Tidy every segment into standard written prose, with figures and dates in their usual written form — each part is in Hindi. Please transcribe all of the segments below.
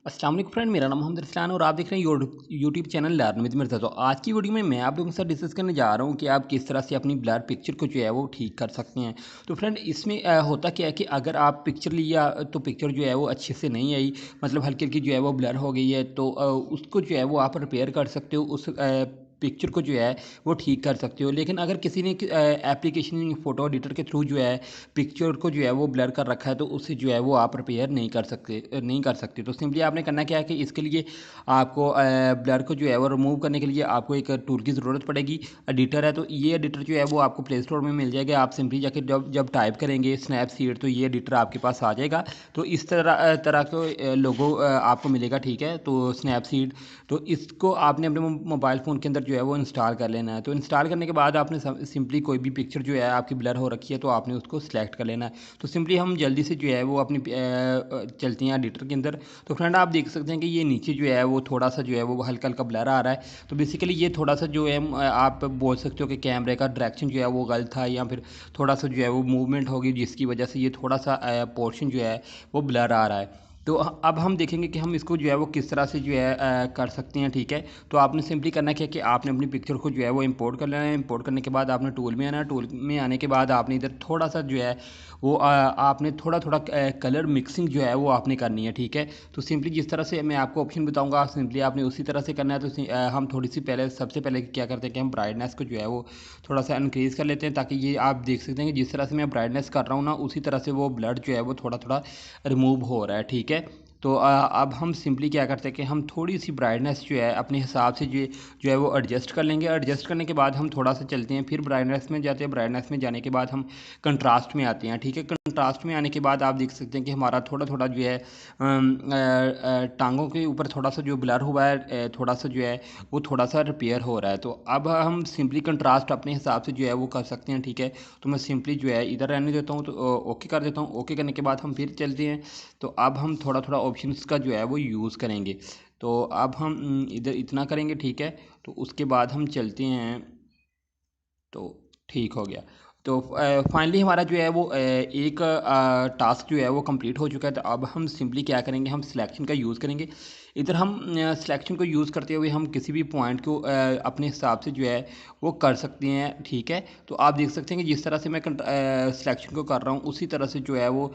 अस्सलाम वालेकुम फ्रेंड, मेरा नाम मोहम्मद रसलान और आप देख रहे हैं YouTube channel learn with Mirza. तो आज की वीडियो में मैं आप लोगों के साथ डिस्कस करने जा रहा हूं कि आप किस तरह से अपनी ब्लर पिक्चर को जो है वो ठीक कर सकते हैं। तो फ्रेंड इसमें होता क्या है कि अगर आप पिक्चर लिया तो पिक्चर जो है वो अच्छे से नहीं आई, मतलब हल्की हल्की जो है वो ब्लर हो गई है, तो उसको जो है वो आप रिपेयर कर सकते हो, उस पिक्चर को जो है वो ठीक कर सकते हो। लेकिन अगर किसी ने एप्लीकेशन फ़ोटो एडिटर के थ्रू जो है पिक्चर को जो है वो ब्लर कर रखा है, तो उससे जो है वो आप रिपेयर नहीं कर सकते। तो सिंपली आपने करना क्या है कि इसके लिए आपको ब्लर को जो है वो रिमूव करने के लिए आपको एक टूल की ज़रूरत पड़ेगी। एडिटर है, तो ये एडिटर जो है वो आपको प्ले स्टोर में मिल जाएगा। आप सिंपली जाके जब जब टाइप करेंगे स्नैपसीड, तो ये एडिटर आपके पास आ जाएगा। तो इस तरह के लोगो आपको मिलेगा, ठीक है। तो स्नैपसीड, तो इसको आपने अपने मोबाइल फ़ोन के अंदर जो है वो इंस्टॉल कर लेना है। तो इंस्टॉल करने के बाद आपने सिंपली कोई भी पिक्चर जो है आपकी ब्लर हो रखी है, तो आपने उसको सिलेक्ट कर लेना है। तो सिंपली हम जल्दी से जो है वो अपनी चलती हैं एडिटर के अंदर। तो फ्रेंड आप देख सकते हैं कि ये नीचे जो है वो थोड़ा सा जो है वो हल्का हल्का ब्लर आ रहा है। तो बेसिकली ये थोड़ा सा जो है आप बोल सकते हो कि कैमरे का डायरेक्शन जो है वो गलत था, या फिर थोड़ा सा जो है वो मूवमेंट होगी जिसकी वजह से ये थोड़ा सा पोर्शन जो है वो ब्लर आ रहा है। तो अब हम देखेंगे कि हम इसको जो है वो किस तरह से जो है कर सकते हैं, ठीक है। तो आपने सिंपली करना क्या है कि आपने अपनी पिक्चर को जो है वो इंपोर्ट कर लेना है। इंपोर्ट करने के बाद आपने टूल में आना है। टूल में आने के बाद आपने इधर थोड़ा सा जो है वो आपने थोड़ा थोड़ा कलर मिक्सिंग जो है वो आपने करनी है, ठीक है। तो सिंपली जिस तरह से मैं आपको ऑप्शन बताऊंगा, सिंपली आपने उसी तरह से करना है। तो हम थोड़ी सी पहले सबसे पहले क्या करते हैं कि हम ब्राइटनेस को जो है वो थोड़ा सा इनक्रीज़ कर लेते हैं, ताकि ये आप देख सकते हैं कि जिस तरह से मैं ब्राइटनेस कर रहा हूँ ना, उसी तरह से वो ब्लड जो है वो थोड़ा थोड़ा रिमूव हो रहा है, ठीक है। तो अब हम सिंपली क्या करते हैं कि हम थोड़ी सी ब्राइटनेस जो है अपने हिसाब से जो है वो एडजस्ट कर लेंगे। एडजस्ट करने के बाद हम थोड़ा सा चलते हैं, फिर ब्राइटनेस में जाते हैं। ब्राइटनेस में जाने के बाद हम कंट्रास्ट में आते हैं, ठीक है। कंट्रास्ट में आने के बाद आप देख सकते हैं कि हमारा थोड़ा थोड़ा जो है टांगों के ऊपर थोड़ा सा जो ब्लर हुआ है, थोड़ा सा जो है वो थोड़ा सा रिपेयर हो रहा है। तो अब हम सिंपली कंट्रास्ट अपने हिसाब से जो है वो कर सकते हैं, ठीक है। तो मैं सिंपली जो है इधर रहने देता हूँ, तो ओके कर देता हूँ। ओके करने के बाद हम फिर चलते हैं। तो अब हम थोड़ा थोड़ा ऑप्शंस का जो है वो यूज़ करेंगे। तो अब हम इधर इतना करेंगे, ठीक है। तो उसके बाद हम चलते हैं, तो ठीक हो गया। तो फाइनली हमारा जो है वो एक टास्क जो है वो कंप्लीट हो चुका है। तो अब हम सिंपली क्या करेंगे, हम सिलेक्शन का यूज़ करेंगे। इधर हम सिलेक्शन को यूज़ करते हुए हम किसी भी पॉइंट को अपने हिसाब से जो है वो कर सकते हैं, ठीक है। तो आप देख सकते हैं कि जिस तरह से मैं सिलेक्शन को कर रहा हूँ, उसी तरह से जो है वो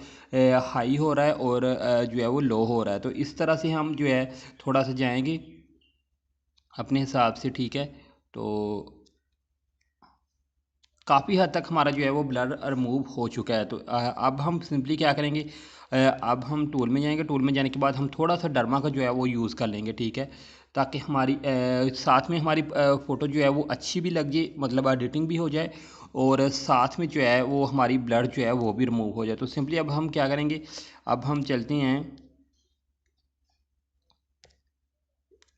हाई हो रहा है और जो है वो लो हो रहा है। तो इस तरह से हम जो है थोड़ा सा जाएंगे अपने हिसाब से, ठीक है। तो काफ़ी हद तक हमारा जो है वो ब्लर रिमूव हो चुका है। तो अब हम सिंपली क्या करेंगे, अब हम टूल में जाएंगे। टूल में जाने के बाद हम थोड़ा सा डर्मा का जो है वो यूज़ कर लेंगे, ठीक है। ताकि हमारी साथ में हमारी फ़ोटो जो है वो अच्छी भी लग जाए, मतलब एडिटिंग भी हो जाए, और साथ में जो है वो हमारी ब्लर जो है वो भी रिमूव हो जाए। तो सिंपली अब हम क्या करेंगे, अब हम चलते हैं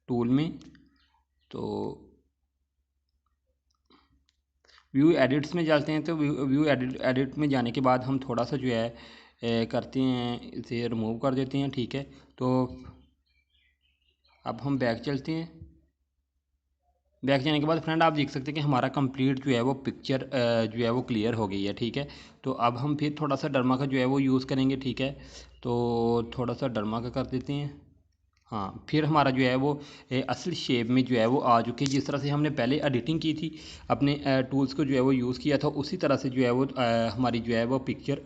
टूल में। तो व्यू एडिट्स में जाते हैं। तो व्यू एडिट में जाने के बाद हम थोड़ा सा जो है करते हैं, इसे रिमूव कर देते हैं, ठीक है। तो अब हम बैक चलते हैं। बैक जाने के बाद फ्रेंड आप देख सकते हैं कि हमारा कंप्लीट जो है वो पिक्चर जो है वो क्लियर हो गई है, ठीक है। तो अब हम फिर थोड़ा सा डर्मा का जो है वो यूज़ करेंगे, ठीक है। तो थोड़ा सा डर्मा का कर देते हैं। हाँ, फिर हमारा जो है वो असल शेप में जो है वो आ चुकी है। जिस तरह से हमने पहले एडिटिंग की थी, अपने टूल्स को जो है वो यूज़ किया था, उसी तरह से जो है वो हमारी जो है वो पिक्चर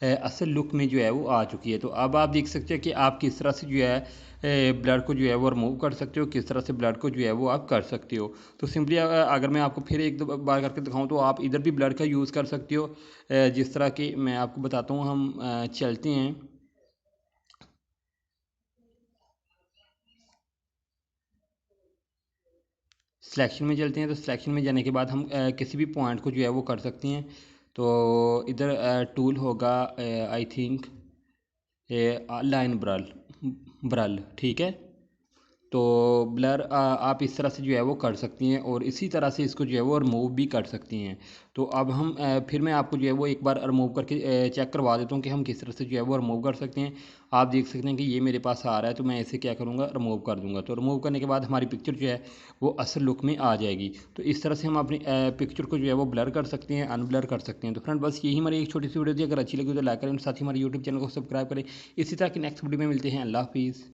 असल लुक में जो है वो आ चुकी है। तो अब आप देख सकते हैं कि आप किस तरह से जो है ब्लर को जो है वो रिमूव कर सकते हो, किस तरह से ब्लर को जो है वो आप कर सकते हो। तो सिंपली अगर मैं आपको फिर एक दो बार करके दिखाऊं, तो आप इधर भी ब्लर का यूज़ कर सकते हो। जिस तरह की मैं आपको बताता हूँ, हम चलते हैं सिलेक्शन में, चलते हैं। तो सिलेक्शन में जाने के बाद हम किसी भी पॉइंट को जो है वो कर सकते हैं। तो इधर टूल होगा, आई थिंक लाइन ब्रल ब्रल, ठीक है। तो ब्लर आप इस तरह से जो है वो कर सकती हैं, और इसी तरह से इसको जो है वो रिमूव भी कर सकती हैं। तो अब हम फिर मैं आपको जो है वो एक बार रिमूव करके चेक करवा देता हूँ कि हम किस तरह से जो है वो रिमूव कर सकते हैं। आप देख सकते हैं कि ये मेरे पास आ रहा है, तो मैं इसे क्या करूँगा, रिमूव कर दूँगा। तो रिमूव करने के बाद हमारी पिक्चर जो है वो असल लुक में आ जाएगी। तो इस तरह से हम अपनी पिक्चर को जो है वो ब्लर कर सकते हैं, अनब्लर कर सकते हैं। तो फ्रेंड बस यही हमारी एक छोटी सी वीडियो थी। अगर अच्छी लगी तो लाइक करें, साथ ही हमारे यूट्यूब चैनल को सब्सक्राइब करें। इसी तरह की नेक्स्ट वीडियो में मिलते हैं। अल्लाह हाफिज़।